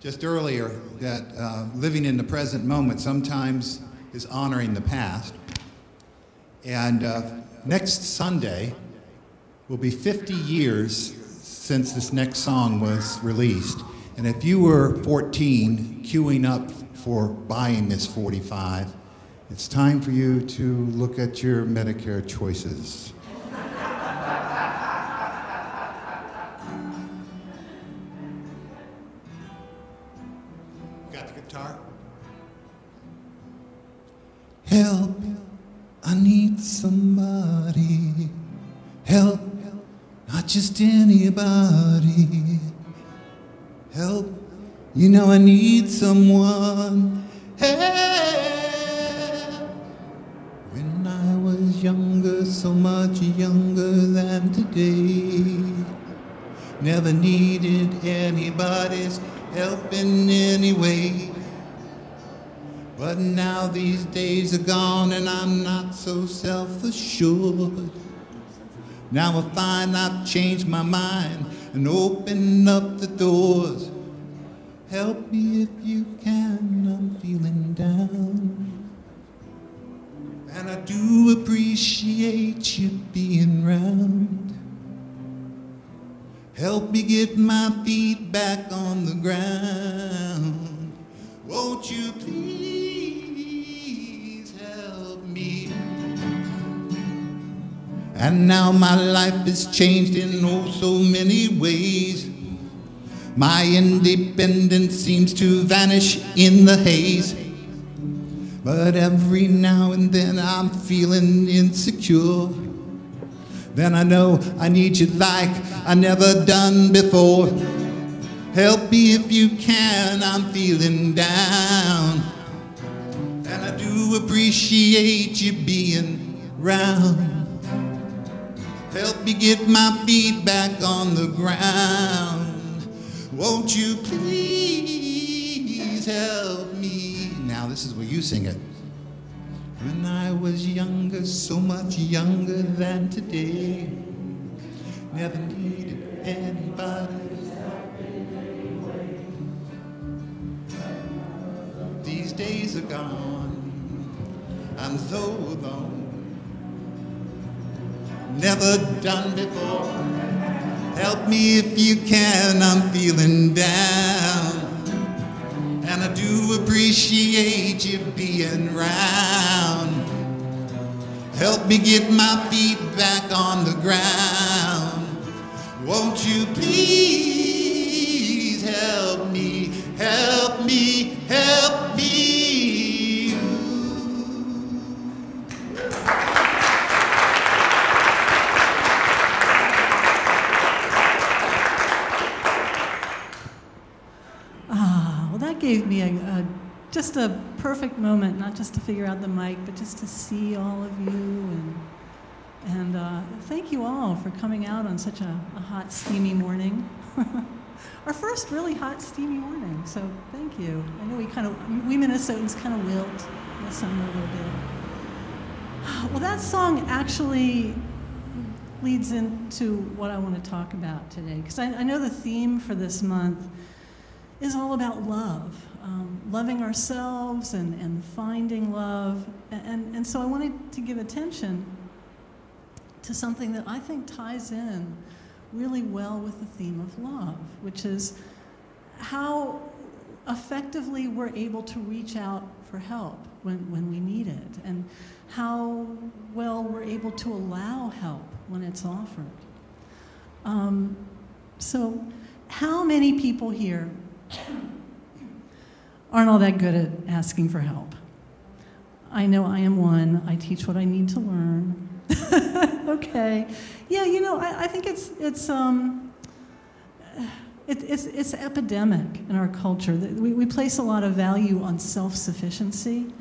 just earlier that living in the present moment sometimes is honoring the past. And next Sunday will be 50 years since this next song was released. And if you were 14 queuing up for buying this 45, it's time for you to look at your Medicare choices. Got the guitar? Help, I need somebody. Help, not just anybody. Help, you know I need someone. Help. When I was younger, so much younger than today, never needed anybody's help in any way. But now these days are gone and I'm not so self-assured. Now I find I've changed my mind and opened up the doors. Help me if you can, I'm feeling down. And I do appreciate you being round. Help me get my feet back on the ground. Won't you please help me? And now my life has changed in oh so many ways. My independence seems to vanish in the haze. But every now and then I'm feeling insecure. Then I know I need you like I never done before. Help me if you can, I'm feeling down. And I do appreciate you being round. Help me get my feet back on the ground. Won't you please help me? Now this is where you sing it. When I was younger, so much younger than today, never needed anybody's help in any way. These days are gone, I'm so alone. Never done before. Help me if you can, I'm feeling down. And I do appreciate you being round. Help me get my feet back on the ground. Won't you please help me, help me, help me? Gave me just a perfect moment, not just to figure out the mic, but just to see all of you, and thank you all for coming out on such a hot, steamy morning. Our first really hot, steamy morning, so thank you. I know we Minnesotans kind of wilt in the summer a little bit. Well, that song actually leads into what I want to talk about today, because I know the theme for this month is all about love, loving ourselves and finding love. And so I wanted to give attention to something that I think ties in really well with the theme of love, which is how effectively we're able to reach out for help when we need it, and how well we're able to allow help when it's offered. So how many people here aren't all that good at asking for help? I know I am one. I teach what I need to learn. Okay. Yeah, you know, I think it's epidemic in our culture. We place a lot of value on self-sufficiency.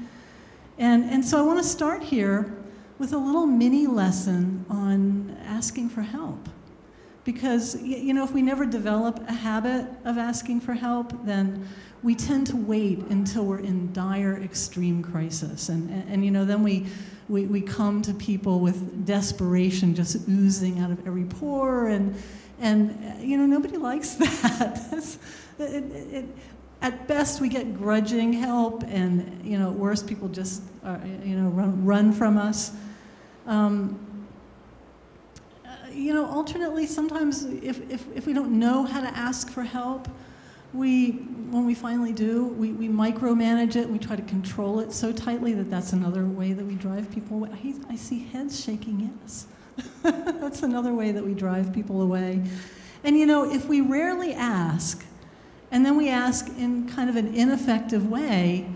And so I want to start here with a little mini lesson on asking for help. Because, you know, if we never develop a habit of asking for help, then we tend to wait until we're in dire, extreme crisis. And you know, then we come to people with desperation just oozing out of every pore, and you know, nobody likes that. At best, we get grudging help, and at worst, people just run from us. Alternately, sometimes if we don't know how to ask for help, when we finally do, we micromanage it. We try to control it so tightly that's another way that we drive people away. I see heads shaking yes. That's another way that we drive people away. And if we rarely ask, and then we ask in kind of an ineffective way,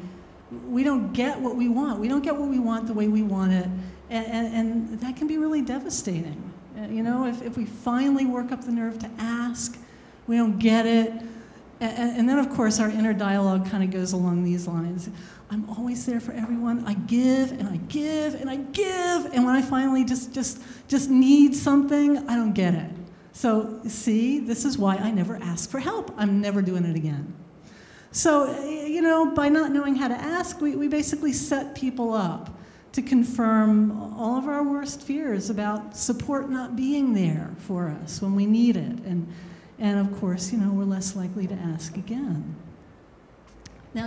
we don't get what we want. We don't get what we want the way we want it, and that can be really devastating. If we finally work up the nerve to ask, we don't get it. And then, of course, our inner dialogue kind of goes along these lines. I'm always there for everyone. I give, and I give, and I give. And when I finally just need something, I don't get it. So, see, this is why I never ask for help. I'm never doing it again. So, by not knowing how to ask, we basically set people up to confirm all of our worst fears about support not being there for us when we need it. And of course, we're less likely to ask again. Now,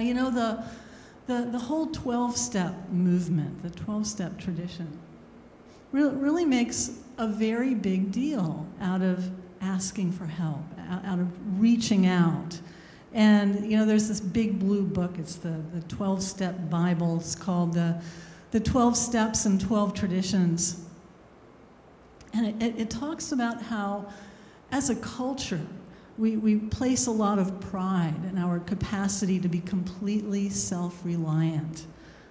the whole 12-step movement, the 12-step tradition, really makes a very big deal out of asking for help, out of reaching out. And, there's this big blue book. It's the 12-step Bible. It's called the 12 Steps and 12 Traditions. And it talks about how, as a culture, we place a lot of pride in our capacity to be completely self-reliant,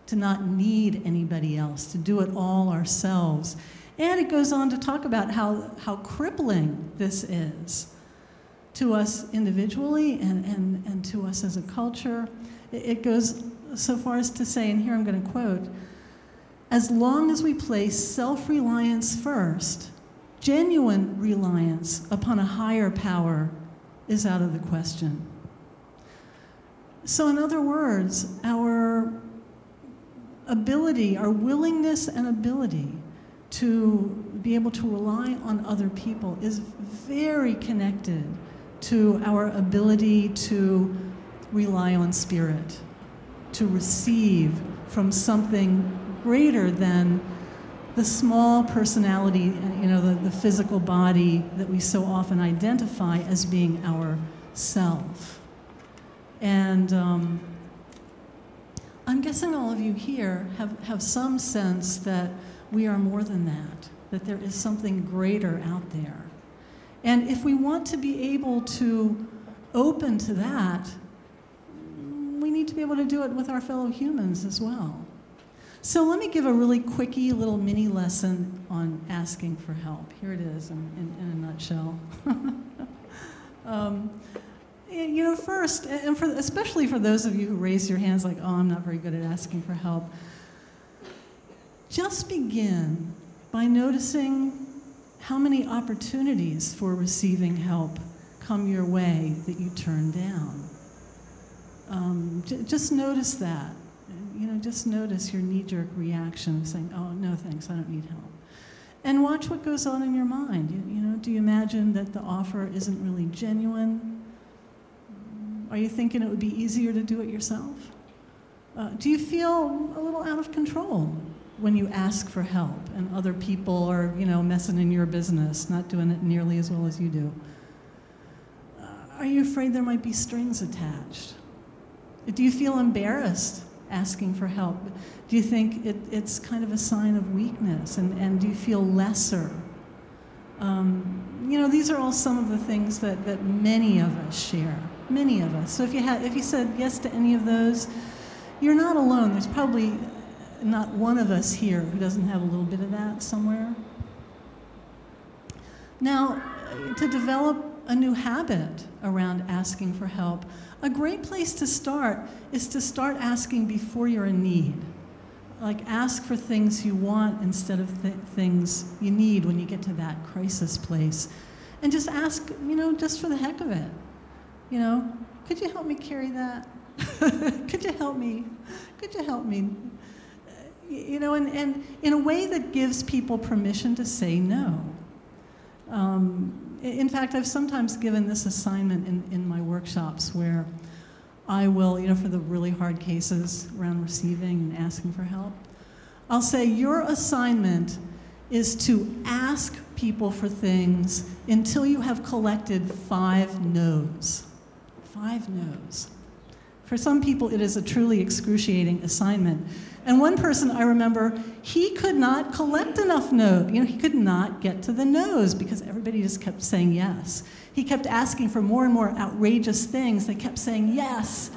to not need anybody else, to do it all ourselves. And it goes on to talk about how crippling this is to us individually and to us as a culture. It goes so far as to say, and here I'm going to quote, "As long as we place self-reliance first, genuine reliance upon a higher power is out of the question." So in other words, our ability, our willingness and ability to be able to rely on other people is very connected to our ability to rely on spirit, to receive from something greater than the small personality, the physical body that we so often identify as being our self. And I'm guessing all of you here have some sense that we are more than that there is something greater out there. And if we want to be able to open to that, we need to be able to do it with our fellow humans as well. So let me give a really quickie little mini lesson on asking for help. Here it is in a nutshell. First, and especially for those of you who raise your hands like, oh, I'm not very good at asking for help, just begin by noticing how many opportunities for receiving help come your way that you turn down. Just notice that. Just notice your knee-jerk reaction of saying, oh, no thanks, I don't need help. And watch what goes on in your mind. Do you imagine that the offer isn't really genuine? Are you thinking it would be easier to do it yourself? Do you feel a little out of control when you ask for help and other people are, messing in your business, not doing it nearly as well as you do? Are you afraid there might be strings attached? Do you feel embarrassed asking for help? Do you think it's kind of a sign of weakness, and do you feel lesser? These are all some of the things that many of us share, many of us. So if you said yes to any of those, you're not alone. There's probably not one of us here who doesn't have a little bit of that somewhere. Now, to develop a new habit around asking for help, a great place to start is to start asking before you're in need. Like, ask for things you want instead of things you need when you get to that crisis place. And just ask, just for the heck of it. Could you help me carry that? Could you help me? Could you help me? And in a way that gives people permission to say no. In fact, I've sometimes given this assignment in my workshops where I will, for the really hard cases around receiving and asking for help, I'll say your assignment is to ask people for things until you have collected 5 no's. 5 no's. For some people, it is a truly excruciating assignment. And one person I remember, he could not collect enough no's. He could not get to the no's because everybody just kept saying yes. He kept asking for more and more outrageous things. They kept saying yes.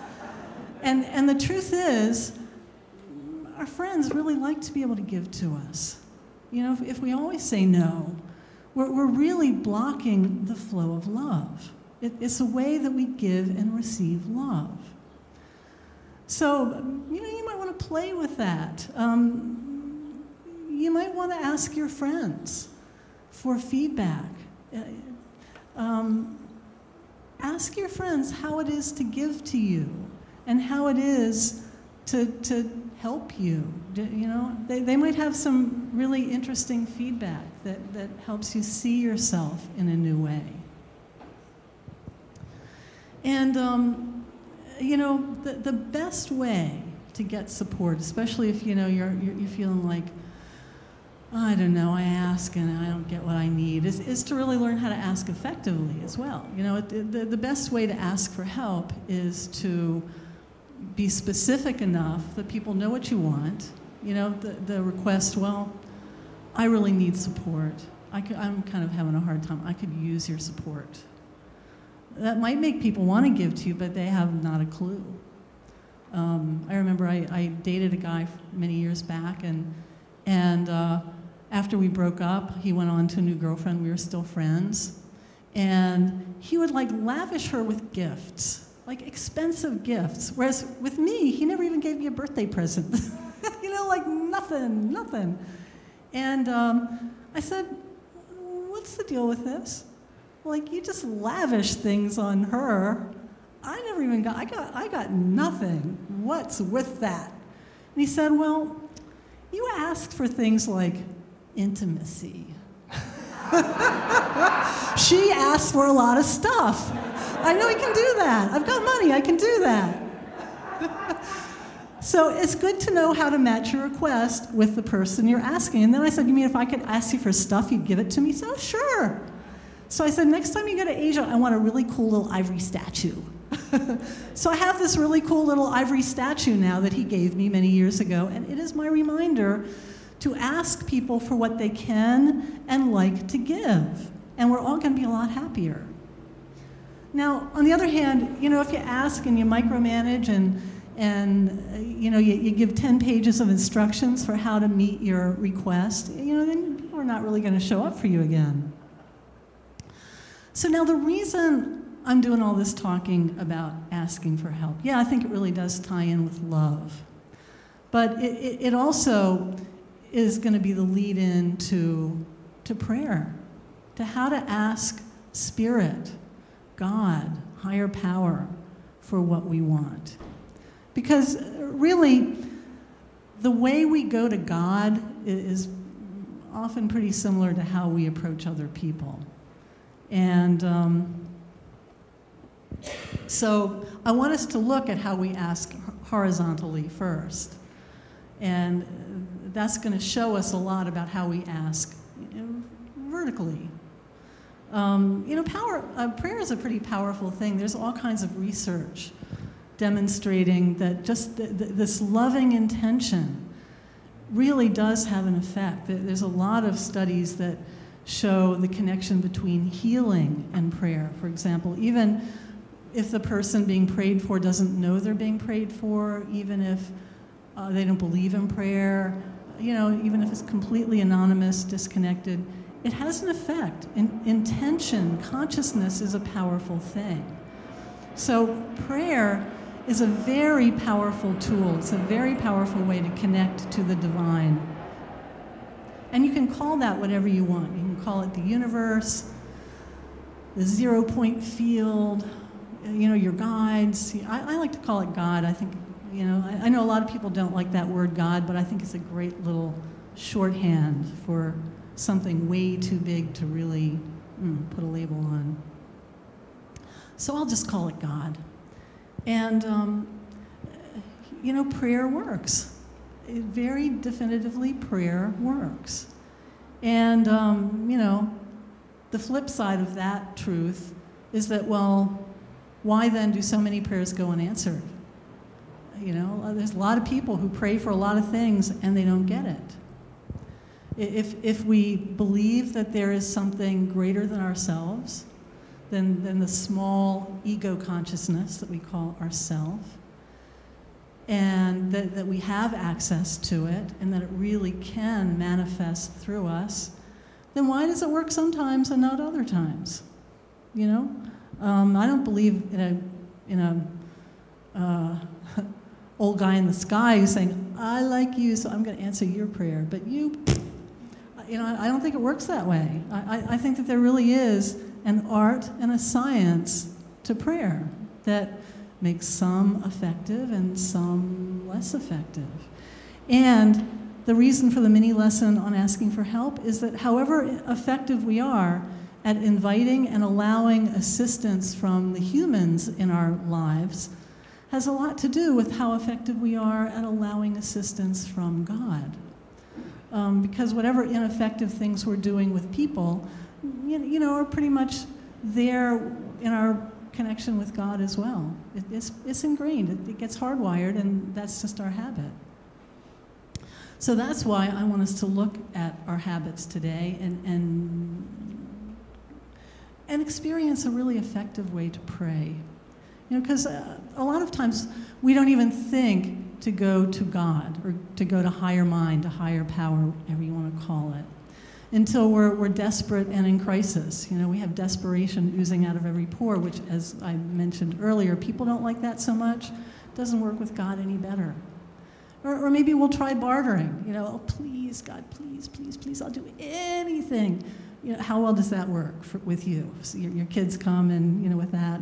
And the truth is, our friends really like to be able to give to us. If we always say no, we're really blocking the flow of love. It's a way that we give and receive love. So, you might want to play with that. You might want to ask your friends for feedback. Ask your friends how it is to give to you and how it is to help you. They might have some really interesting feedback that helps you see yourself in a new way. And, the best way to get support, especially if, you're feeling like, I don't know, I ask and I don't get what I need, is to really learn how to ask effectively as well. The best way to ask for help is to be specific enough that people know what you want. The request, well, I really need support. I'm kind of having a hard time. I could use your support. That might make people want to give to you, but they have not a clue. I remember I dated a guy many years back, and after we broke up, he went on to a new girlfriend. We were still friends. And he would lavish her with gifts, expensive gifts. Whereas with me, he never even gave me a birthday present. Nothing. And I said, what's the deal with this? You just lavish things on her. I never even I got nothing. What's with that? And he said, well, you asked for things like intimacy. She asked for a lot of stuff. I know he can do that. I've got money, I can do that. So it's good to know how to match your request with the person you're asking. And then I said, you mean if I could ask you for stuff, you'd give it to me? So sure. So I said, next time you go to Asia, I want a really cool little ivory statue. So I have this really cool little ivory statue now that he gave me many years ago, and it is my reminder to ask people for what they can and like to give. And we're all going to be a lot happier. Now, on the other hand, if you ask and you micromanage and you give 10 pages of instructions for how to meet your request, then people are not really going to show up for you again. So now the reason I'm doing all this talking about asking for help, yeah, I think it really does tie in with love. But it also is going to be the lead-in to prayer, to how to ask Spirit, God, higher power, for what we want. Because really, the way we go to God is often pretty similar to how we approach other people. And so I want us to look at how we ask horizontally first. And that's going to show us a lot about how we ask vertically. Prayer is a pretty powerful thing. There's all kinds of research demonstrating that just this loving intention really does have an effect. There's a lot of studies that show the connection between healing and prayer. For example, even if the person being prayed for doesn't know they're being prayed for, even if they don't believe in prayer, even if it's completely anonymous, disconnected, it has an effect. Intention, consciousness is a powerful thing. So prayer is a very powerful tool. It's a very powerful way to connect to the divine. And you can call that whatever you want. You can call it the universe, the 0-point field, your guides. I like to call it God. I think, I know a lot of people don't like that word God, but I think it's a great little shorthand for something way too big to really put a label on. So I'll just call it God. And, prayer works. Very definitively, prayer works. And, the flip side of that truth is that, well, why then do so many prayers go unanswered? There's a lot of people who pray for a lot of things and they don't get it. If we believe that there is something greater than ourselves, than the small ego consciousness that we call ourself, and that we have access to it, and that it really can manifest through us, then why does it work sometimes and not other times? I don't believe in a old guy in the sky who's saying, I like you, so I'm going to answer your prayer, but I don't think it works that way. I think that there really is an art and a science to prayer that makes some effective and some less effective. And the reason for the mini lesson on asking for help is that however effective we are at inviting and allowing assistance from the humans in our lives has a lot to do with how effective we are at allowing assistance from God. Because whatever ineffective things we're doing with people, are pretty much there in our connection with God as well. It's ingrained. It gets hardwired, and that's just our habit. So that's why I want us to look at our habits today and experience a really effective way to pray. Because a lot of times we don't even think to go to God or to go to higher mind, to higher power, whatever you want to call it, until we're desperate and in crisis. We have desperation oozing out of every pore, which, as I mentioned earlier, people don't like that so much. It doesn't work with God any better. Or maybe we'll try bartering. Oh, please, God, please, please, please, I'll do anything. How well does that work with you? So your kids come and, with that,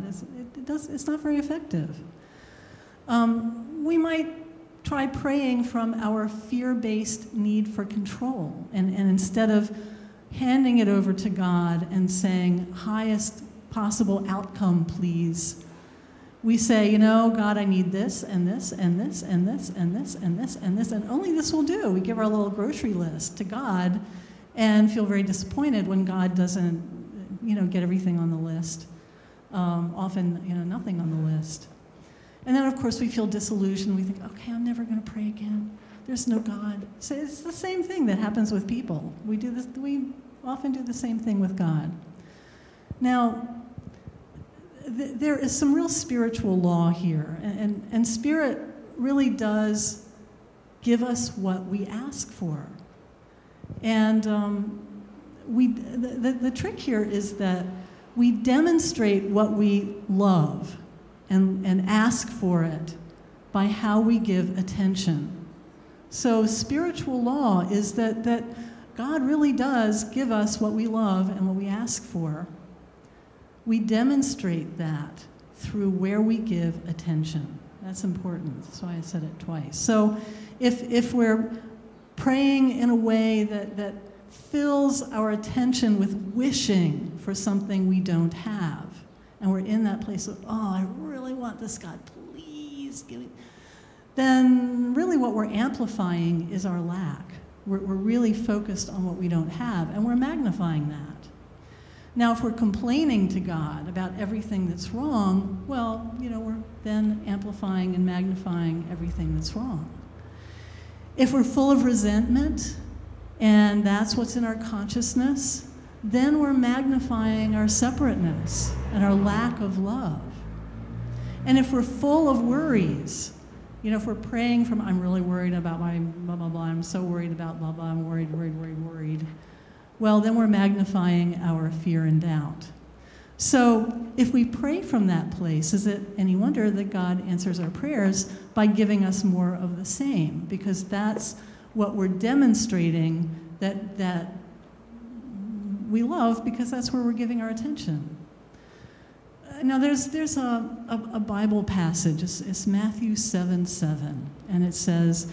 it's not very effective. We might try praying from our fear-based need for control. And instead of handing it over to God and saying, highest possible outcome, please, we say, God, I need this and this and this and this and this and this and this, and only this will do. We give our little grocery list to God and feel very disappointed when God doesn't, get everything on the list. Often, nothing on the list. And then, of course, we feel disillusioned. We think, okay, I'm never going to pray again. There's no God. So it's the same thing that happens with people. We often do the same thing with God. Now, there is some real spiritual law here, and spirit really does give us what we ask for. And the trick here is that we demonstrate what we love and ask for it by how we give attention. So spiritual law is that God really does give us what we love and what we ask for. We demonstrate that through where we give attention. That's important. That's why I said it twice. So if we're praying in a way that fills our attention with wishing for something we don't have, and we're in that place of, oh, I really want this, God, please give me, then really what we're amplifying is our lack. We're really focused on what we don't have, and we're magnifying that. Now, if we're complaining to God about everything that's wrong, well, we're then amplifying and magnifying everything that's wrong. If we're full of resentment, and that's what's in our consciousness, then we're magnifying our separateness and our lack of love. And if we're full of worries, if we're praying from, I'm really worried about my blah, blah, blah, I'm so worried about blah, blah, I'm worried, well, then we're magnifying our fear and doubt. So if we pray from that place, is it any wonder that God answers our prayers by giving us more of the same? Because that's what we're demonstrating that we love, because that's where we're giving our attention. Now there's a Bible passage, it's Matthew 7:7, and it says,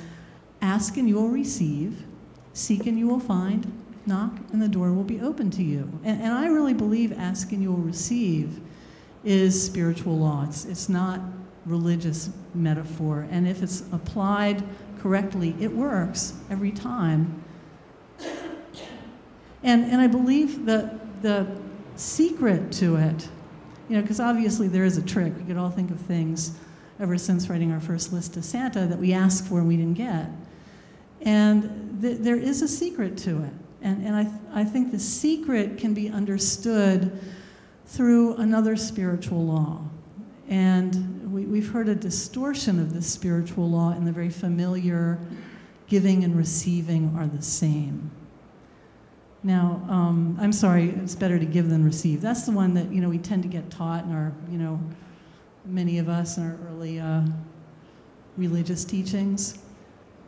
ask and you will receive, seek and you will find, knock and the door will be open to you. And I really believe ask and you will receive is spiritual law. It's not religious metaphor. And if it's applied correctly, it works every time. And I believe that the secret to it, because obviously there is a trick. We could all think of things ever since writing our first list to Santa that we asked for and we didn't get. And there is a secret to it. And I think the secret can be understood through another spiritual law. And we've heard a distortion of this spiritual law in the very familiar giving and receiving are the same. Now, I'm sorry, it's better to give than receive. That's the one that, we tend to get taught in our, many of us in our early religious teachings.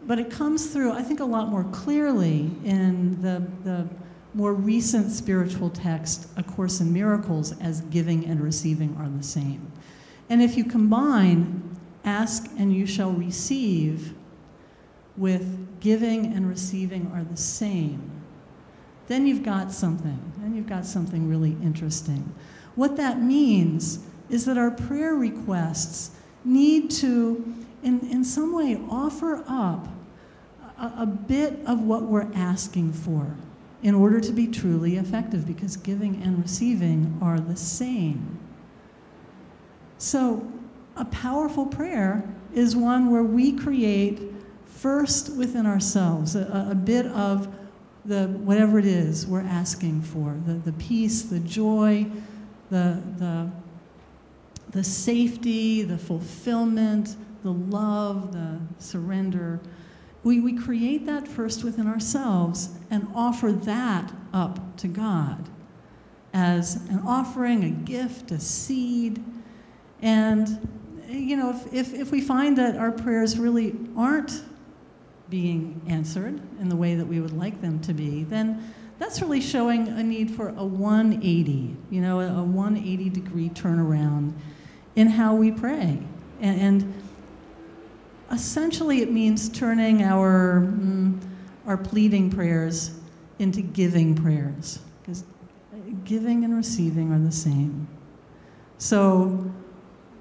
But it comes through, I think, a lot more clearly in the more recent spiritual text, A Course in Miracles, as giving and receiving are the same. And if you combine ask and you shall receive with giving and receiving are the same, then you've got something. Then you've got something really interesting. What that means is that our prayer requests need to, in some way, offer up a bit of what we're asking for in order to be truly effective, because giving and receiving are the same. So a powerful prayer is one where we create first within ourselves a bit of the whatever it is we're asking for, the peace, the joy, the safety, the fulfillment, the love, the surrender. We create that first within ourselves and offer that up to God as an offering, a gift, a seed. And, if we find that our prayers really aren't being answered in the way that we would like them to be, then that's really showing a need for a 180, a 180-degree turnaround in how we pray. And essentially it means turning our pleading prayers into giving prayers, because giving and receiving are the same. So,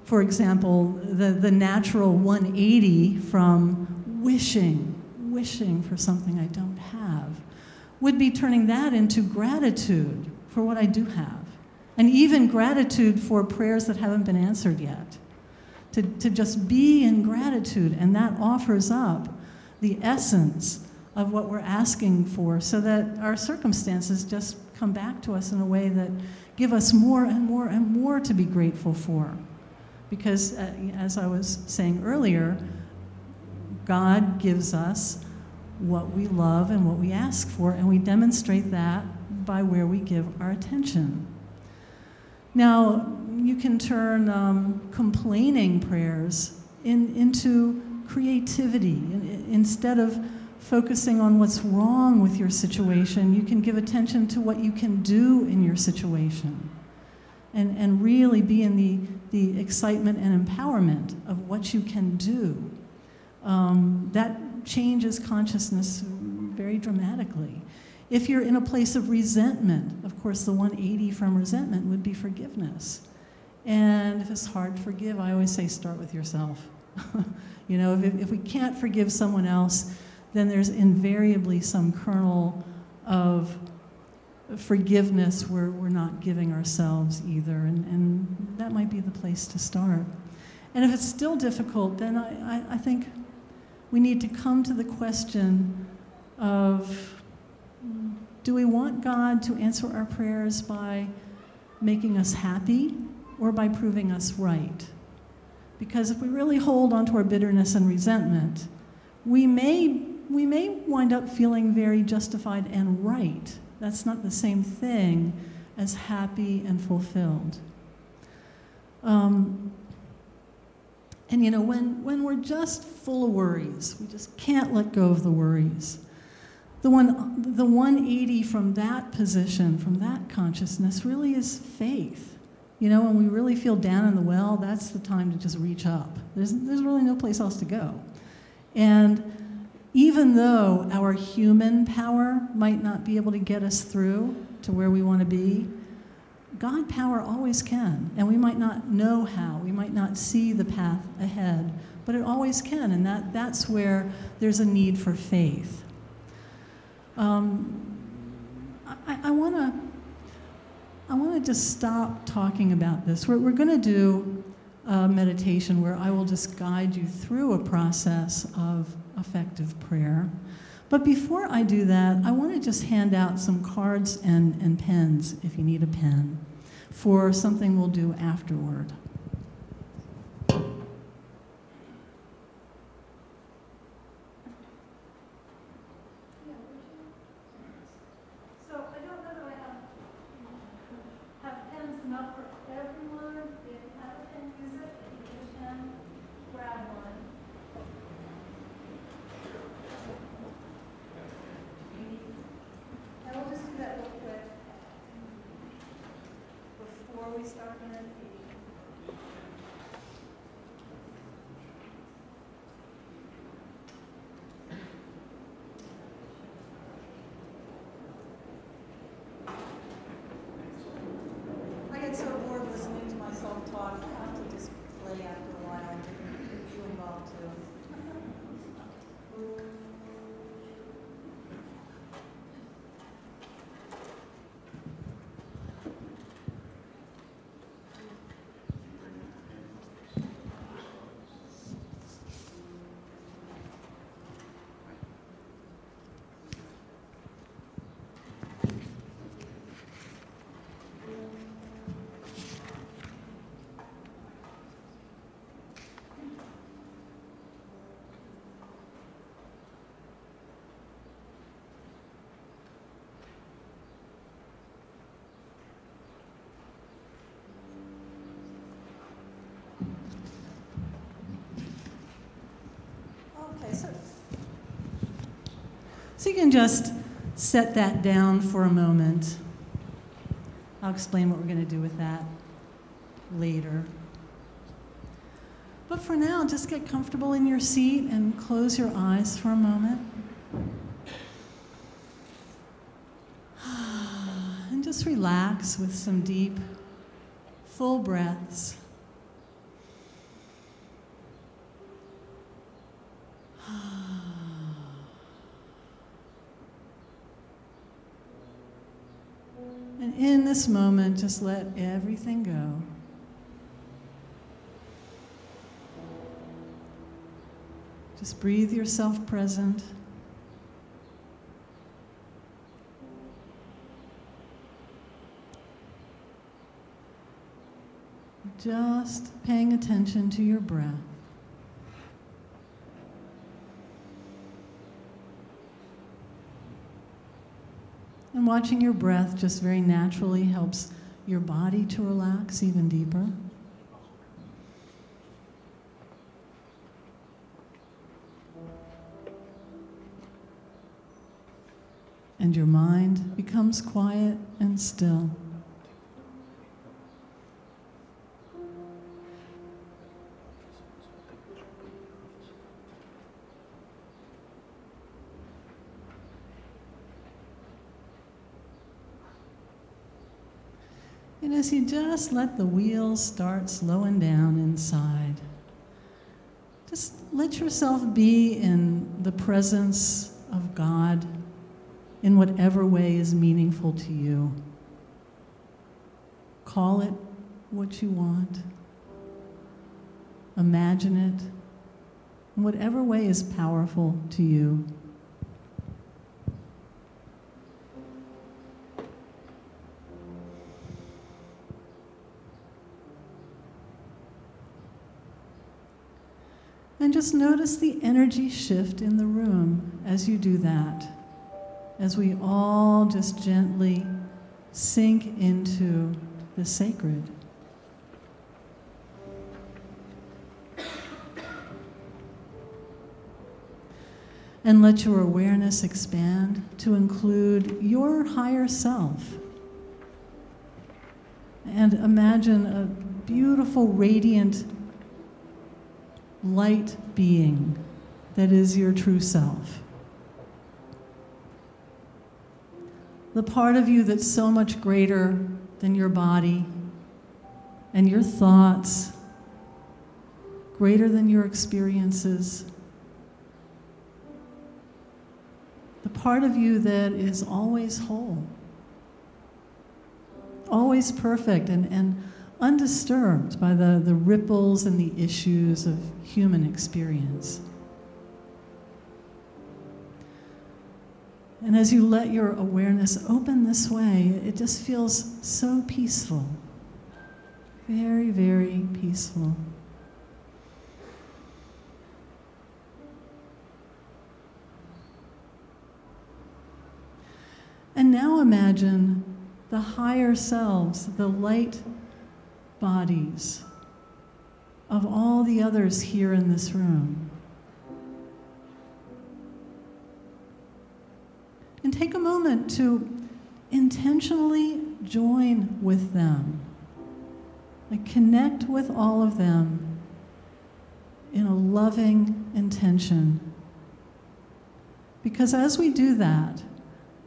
for example, the natural 180 from wishing for something I don't have would be turning that into gratitude for what I do have, and even gratitude for prayers that haven't been answered yet. To just be in gratitude, and that offers up the essence of what we're asking for, so that our circumstances just come back to us in a way that give us more and more and more to be grateful for. Because, as I was saying earlier, God gives us what we love and what we ask for, and we demonstrate that by where we give our attention. Now, you can turn complaining prayers into creativity. Instead of focusing on what's wrong with your situation, you can give attention to what you can do in your situation, and really be in the excitement and empowerment of what you can do. That changes consciousness very dramatically. If you're in a place of resentment, of course, the 180 from resentment would be forgiveness. And if it's hard to forgive, I always say start with yourself. If we can't forgive someone else, then there's invariably some kernel of forgiveness where we're not giving ourselves either, and that might be the place to start. And if it's still difficult, then I think we need to come to the question of, do we want God to answer our prayers by making us happy or by proving us right? Because if we really hold onto our bitterness and resentment, we may wind up feeling very justified and right. That's not the same thing as happy and fulfilled. And when we're just full of worries, we just can't let go of the worries. The 180 from that position, from that consciousness, really is faith. When we really feel down in the well, that's the time to just reach up. There's really no place else to go. And even though our human power might not be able to get us through to where we want to be, God power always can, and we might not know how, we might not see the path ahead, but it always can, and that's where there's a need for faith. I want to just stop talking about this. We're going to do a meditation where I will just guide you through a process of effective prayer. But before I do that, I want to just hand out some cards and pens, if you need a pen, for something we'll do afterward. So you can just set that down for a moment. I'll explain what we're going to do with that later. But for now, just get comfortable in your seat and close your eyes for a moment. And just relax with some deep, full breaths. And in this moment, just let everything go. Just breathe yourself present. Just paying attention to your breath. And watching your breath just very naturally helps your body to relax even deeper. And your mind becomes quiet and still. And as you just let the wheels start slowing down inside, just let yourself be in the presence of God in whatever way is meaningful to you. Call it what you want. Imagine it in whatever way is powerful to you. And just notice the energy shift in the room as you do that, as we all just gently sink into the sacred. And let your awareness expand to include your higher self. And imagine a beautiful, radiant light being that is your true self. The part of you that's so much greater than your body and your thoughts, greater than your experiences. The part of you that is always whole, always perfect and undisturbed by the ripples and the issues of human experience. And as you let your awareness open this way, it just feels so peaceful. Very, very peaceful. And now imagine the higher selves, the light bodies of all the others here in this room. And take a moment to intentionally join with them. Like connect with all of them in a loving intention. Because as we do that,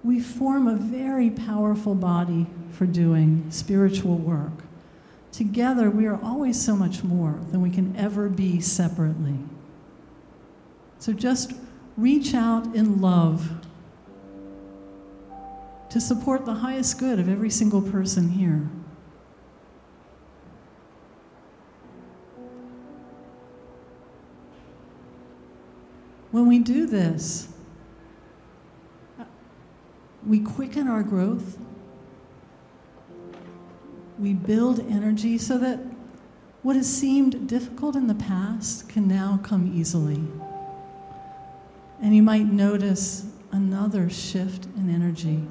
we form a very powerful body for doing spiritual work. Together, we are always so much more than we can ever be separately. So just reach out in love to support the highest good of every single person here. When we do this, we quicken our growth. We build energy so that what has seemed difficult in the past can now come easily. And you might notice another shift in energy.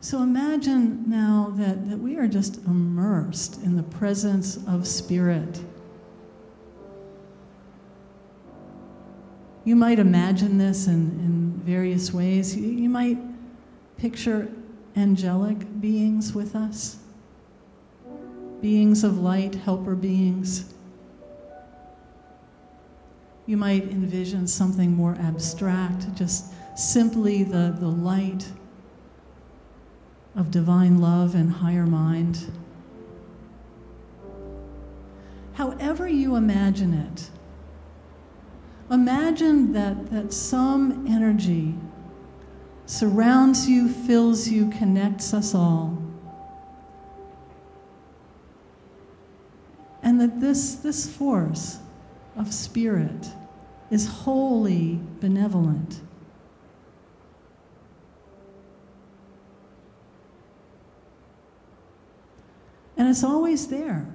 So imagine now that we are just immersed in the presence of Spirit. You might imagine this in various ways. You might picture angelic beings with us, beings of light, helper beings. You might envision something more abstract, just simply the light of divine love and higher mind. However you imagine it, imagine that some energy surrounds you, fills you, connects us all. And that this force of Spirit is wholly benevolent. And it's always there.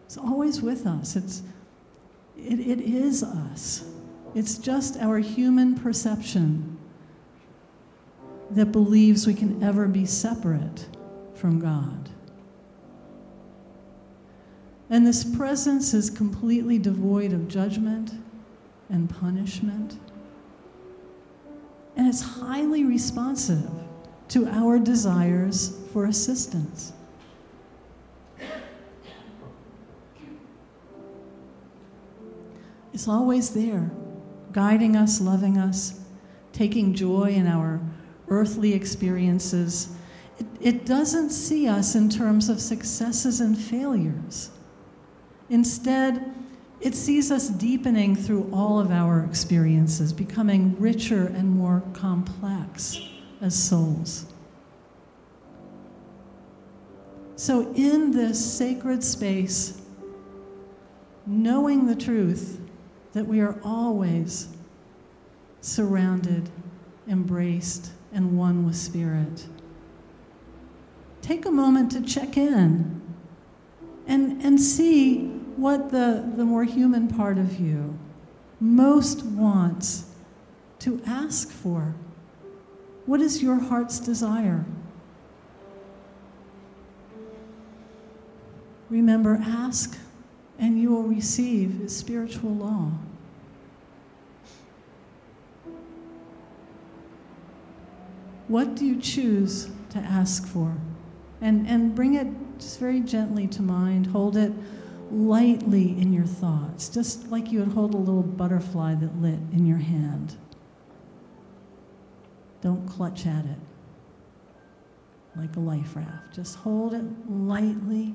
It's always with us. It is us. It's just our human perception that believes we can ever be separate from God. And this presence is completely devoid of judgment and punishment. And it's highly responsive to our desires for assistance. It's always there, guiding us, loving us, taking joy in our earthly experiences. It doesn't see us in terms of successes and failures. Instead, it sees us deepening through all of our experiences, becoming richer and more complex as souls. So in this sacred space, knowing the truth that we are always surrounded, embraced, and one with Spirit, take a moment to check in and see what the more human part of you most wants to ask for. What is your heart's desire? Remember, ask and you will receive is spiritual law. What do you choose to ask for? And bring it just very gently to mind. Hold it lightly in your thoughts, just like you would hold a little butterfly that lit in your hand. Don't clutch at it like a life raft. Just hold it lightly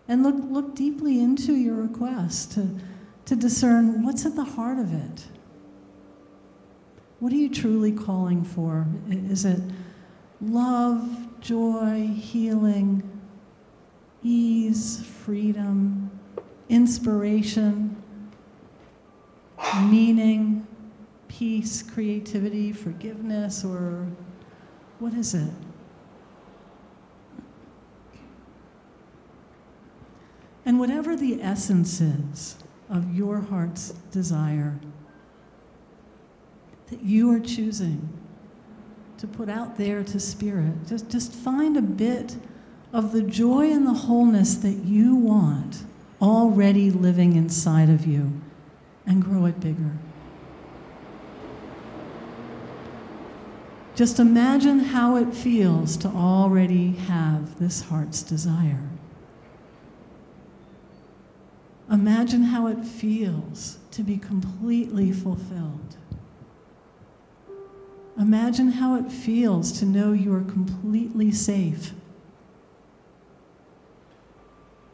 and look deeply into your request to discern what's at the heart of it. What are you truly calling for? Is it love, joy, healing, ease, freedom, inspiration, meaning, peace, creativity, forgiveness, or what is it? And whatever the essence is of your heart's desire that you are choosing to put out there to spirit, just find a bit of the joy and the wholeness that you want already living inside of you and grow it bigger. Just imagine how it feels to already have this heart's desire. Imagine how it feels to be completely fulfilled. Imagine how it feels to know you are completely safe.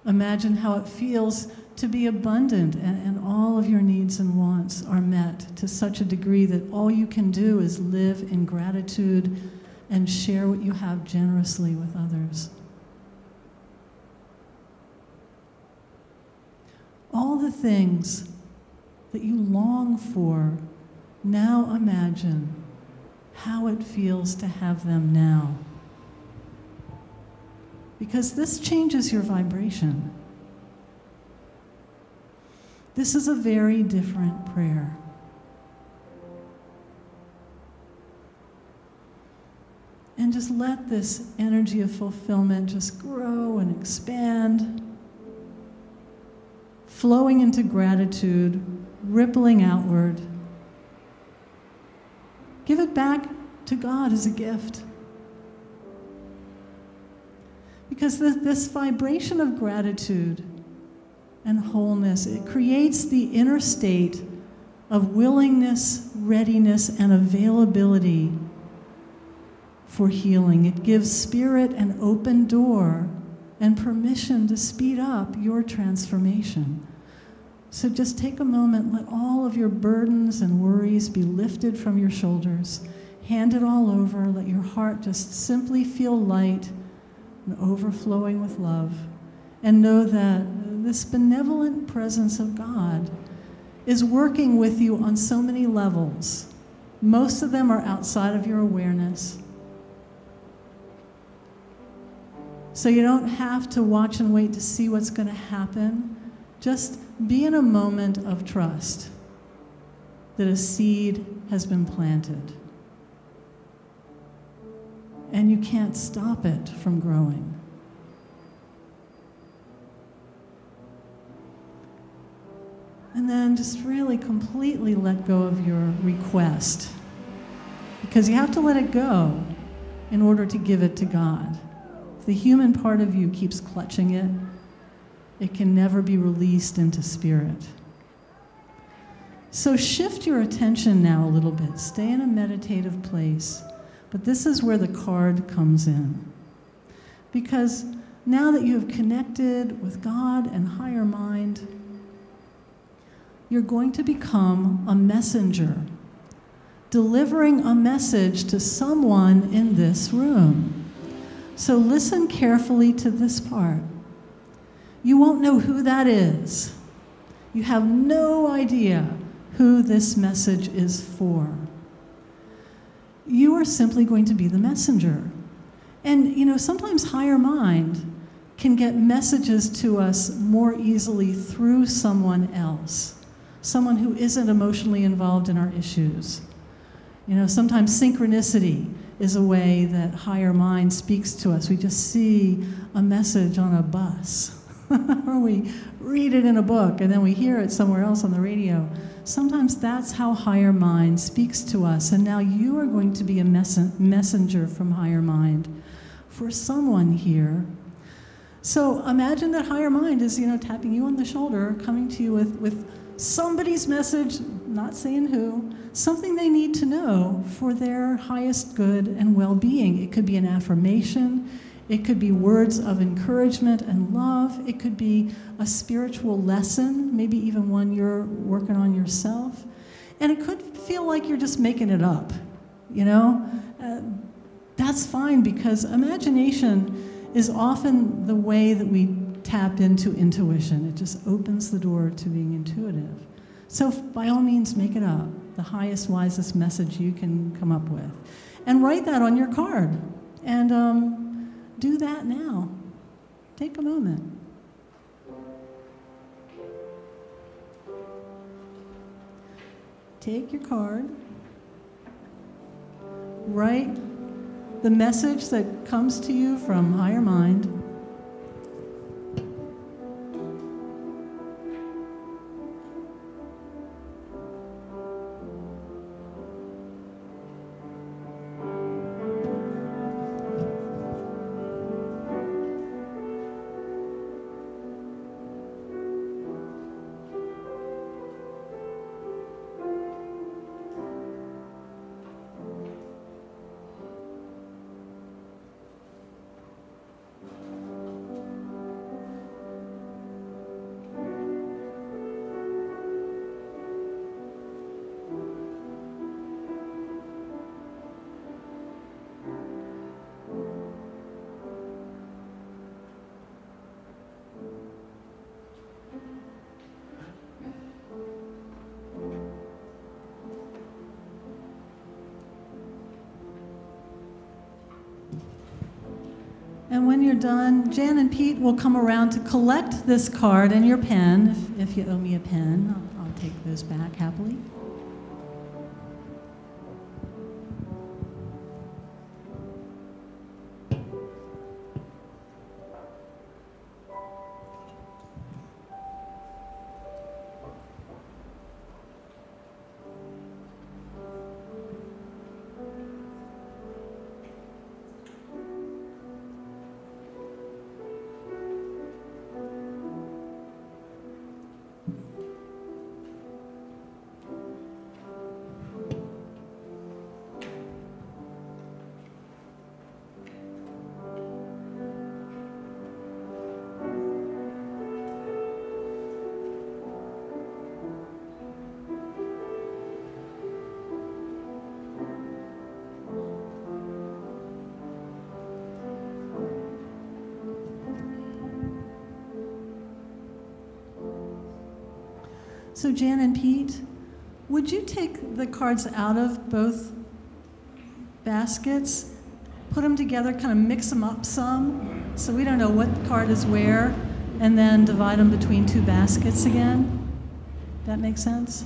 Imagine how it feels to be abundant and all of your needs and wants are met to such a degree that all you can do is live in gratitude and share what you have generously with others. All the things that you long for, now imagine how it feels to have them now. Because this changes your vibration. This is a very different prayer. And just let this energy of fulfillment just grow and expand, flowing into gratitude, rippling outward. Give it back to God as a gift. Because this vibration of gratitude and wholeness, it creates the inner state of willingness, readiness, and availability for healing. It gives spirit an open door and permission to speed up your transformation. So just take a moment, let all of your burdens and worries be lifted from your shoulders. Hand it all over, let your heart just simply feel light and overflowing with love. And know that this benevolent presence of God is working with you on so many levels. Most of them are outside of your awareness. So you don't have to watch and wait to see what's going to happen. Just be in a moment of trust that a seed has been planted. And you can't stop it from growing. And then just really completely let go of your request. Because you have to let it go in order to give it to God. If the human part of you keeps clutching it, it can never be released into spirit. So shift your attention now a little bit. Stay in a meditative place. But this is where the card comes in. Because now that you have connected with God and higher mind, you're going to become a messenger, delivering a message to someone in this room. So listen carefully to this part. You won't know who that is. You have no idea who this message is for. You are simply going to be the messenger. And, sometimes higher mind can get messages to us more easily through someone else. Someone who isn't emotionally involved in our issues. Sometimes synchronicity is a way that higher mind speaks to us. We just see a message on a bus, or we read it in a book, and then we hear it somewhere else on the radio. Sometimes that's how higher mind speaks to us, and now you are going to be a messenger from higher mind for someone here. So imagine that higher mind is, tapping you on the shoulder, coming to you with somebody's message, not saying who, something they need to know for their highest good and well-being. It could be an affirmation. It could be words of encouragement and love. It could be a spiritual lesson, maybe even one you're working on yourself. And it could feel like you're just making it up, That's fine, because imagination is often the way that we tap into intuition. It just opens the door to being intuitive. So by all means, make it up, the highest, wisest message you can come up with. And write that on your card. And do that now. Take a moment. Take your card. Write the message that comes to you from higher mind. And when you're done, Jan and Pete will come around to collect this card and your pen. If you owe me a pen, I'll take those back happily. So Jan and Pete, would you take the cards out of both baskets, put them together, kind of mix them up some, so we don't know what card is where, and then divide them between two baskets again? That makes sense?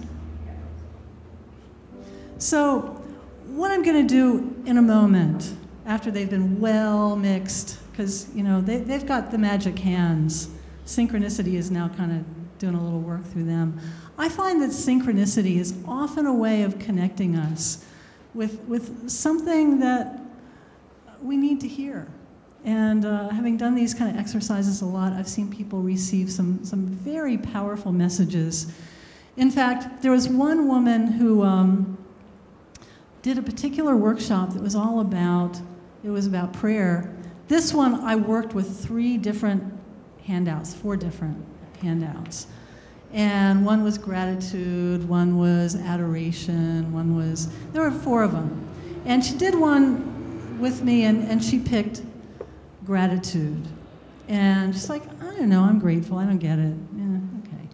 So what I'm going to do in a moment, after they've been well mixed, because they've got the magic hands. Synchronicity is now kind of doing a little work through them. I find that synchronicity is often a way of connecting us with something that we need to hear. And having done these kind of exercises a lot, I've seen people receive some very powerful messages. In fact, there was one woman who did a particular workshop that was all about, it was about prayer. This one, I worked with 4 different handouts. And one was gratitude, one was adoration, there were 4 of them. And she did one with me, and she picked gratitude. And she's like, I don't know, I'm grateful, I don't get it. Yeah, okay.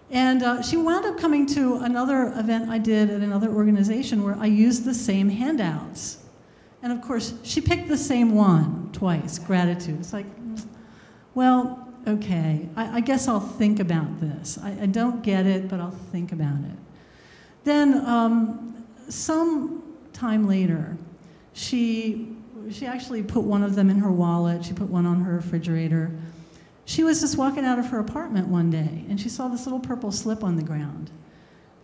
And she wound up coming to another event I did at another organization where I used the same handouts. And of course, she picked the same one twice, gratitude. It's like, well, okay, I guess I'll think about this. I don't get it, but I'll think about it. Then some time later, she actually put one of them in her wallet. She put one on her refrigerator. She was just walking out of her apartment one day, and she saw this little purple slip on the ground.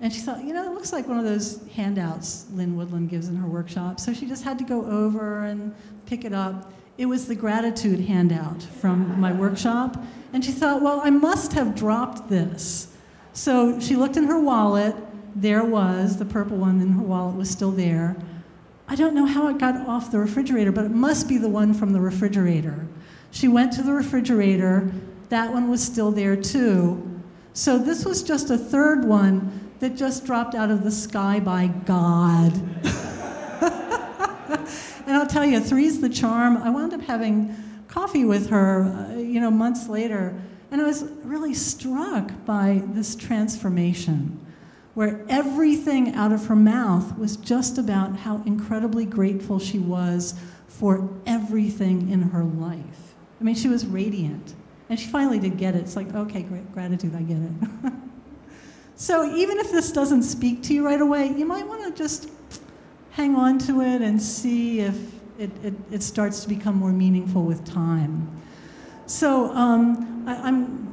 And she thought, it looks like one of those handouts Lynn Woodland gives in her workshop. So she just had to go over and pick it up. it was the gratitude handout from my workshop. And she thought, well, I must have dropped this. So she looked in her wallet. There was, the purple one in her wallet was still there. I don't know how it got off the refrigerator, but it must be the one from the refrigerator. She went to the refrigerator. That one was still there too. So this was just a third one that just dropped out of the sky by God. And I'll tell you, three's the charm. I wound up having coffee with her, months later, and I was really struck by this transformation, where everything out of her mouth was just about how incredibly grateful she was for everything in her life. I mean, she was radiant. And she finally did get it. It's like, okay, great, gratitude, I get it. So even if this doesn't speak to you right away, you might want to just hang on to it and see if it starts to become more meaningful with time. So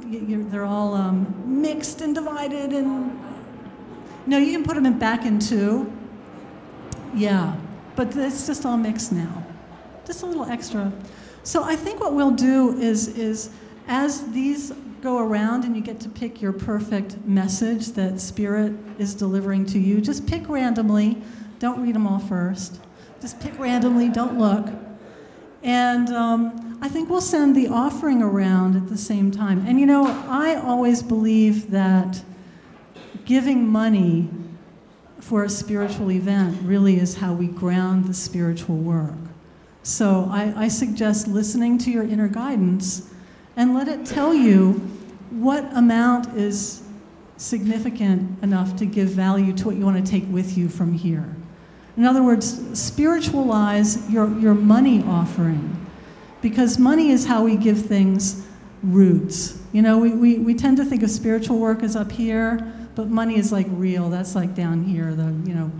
they're all mixed and divided, and no, you can put them back in two. Yeah, but it's just all mixed now. Just a little extra. So I think what we'll do is as these go around and you get to pick your perfect message that Spirit is delivering to you, just pick randomly. Don't read them all first. Just pick randomly, don't look. And I think we'll send the offering around at the same time. And I always believe that giving money for a spiritual event really is how we ground the spiritual work. So I suggest listening to your inner guidance and let it tell you what amount is significant enough to give value to what you want to take with you from here. In other words, spiritualize your money offering, because money is how we give things roots. We tend to think of spiritual work as up here, but money is like real. That's like down here, the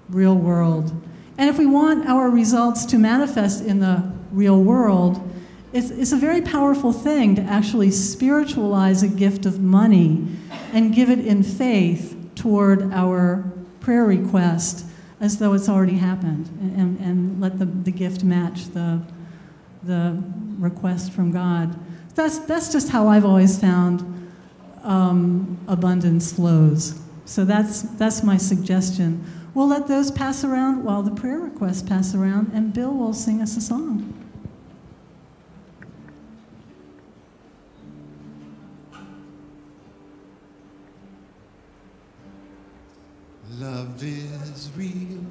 real world. And if we want our results to manifest in the real world, it's a very powerful thing to actually spiritualize a gift of money and give it in faith toward our prayer request as though it's already happened, and let the gift match the request from God. That's just how I've always found abundance flows. So that's my suggestion. We'll let those pass around while the prayer requests pass around, and Bill will sing us a song. Love is real.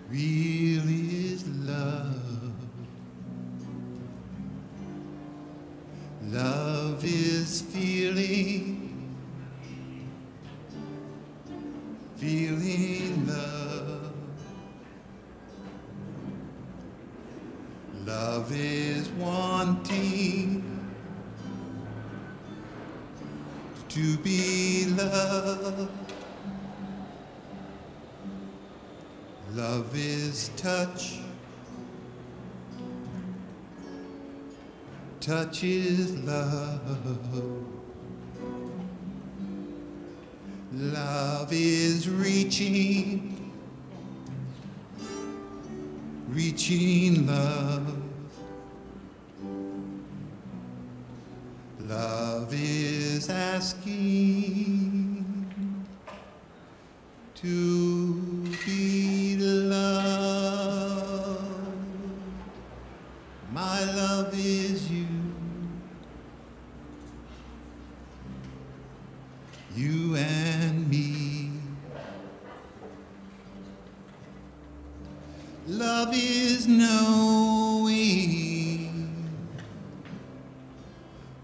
Real is love. Love is feeling, feeling love. Love is wanting to be loved. Love is touch. Touch is love. Love is reaching. Reaching love. Love is asking to be loved. My love is you. You and me. Love is knowing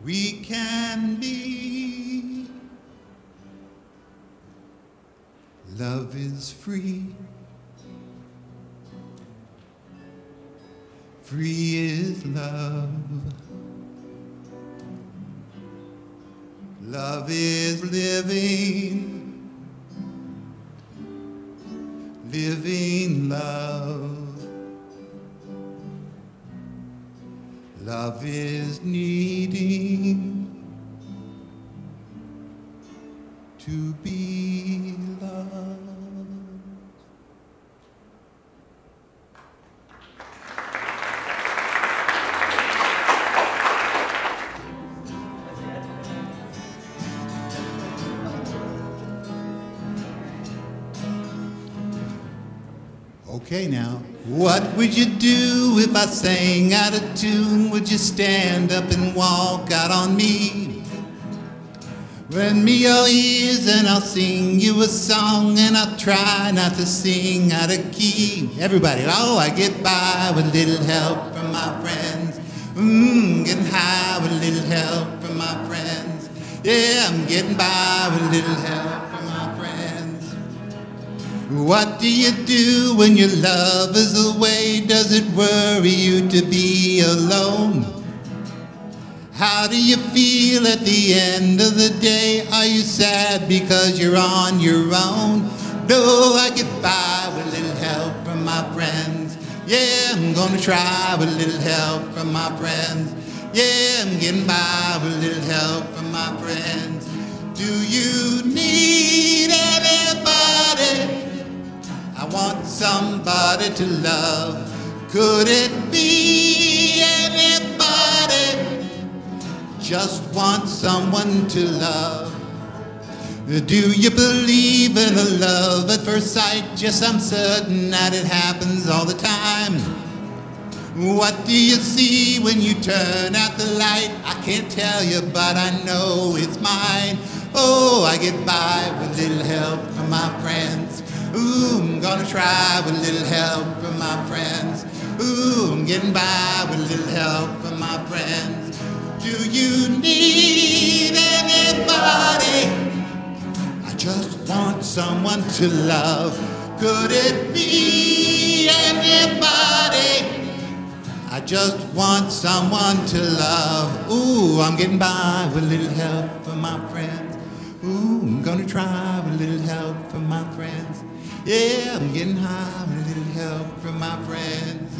we can be. Love is free. Free is love. Love is living. Living love. Love is needing to be loved. Okay now. What would you do if I sang out of tune? Would you stand up and walk out on me? Lend me your ears and I'll sing you a song, and I'll try not to sing out of key. Everybody, oh, I get by with a little help from my friends. Getting high with a little help from my friends. Yeah, I'm getting by with a little help from my friends. What do you do when your love is away? Does it worry you to be alone? How do you feel at the end of the day? Are you sad because you're on your own? No, I get by with a little help from my friends. Yeah, I'm gonna try with a little help from my friends. Yeah, I'm getting by with a little help from my friends. Do you need anybody? I want somebody to love. Could it be anybody? Just want someone to love. Do you believe in a love at first sight? Yes, I'm certain that it happens all the time. What do you see when you turn out the light? I can't tell you, but I know it's mine. Oh, I get by with a little help from my friends. Ooh, I'm gonna try with a little help from my friends. Ooh, I'm getting by with a little help from my friends. Do you need anybody? I just want someone to love. Could it be anybody? I just want someone to love. Ooh, I'm getting by with a little help from my friends. Ooh, I'm gonna try with a little help from my friends. Yeah, I'm getting high with a little help from my friends.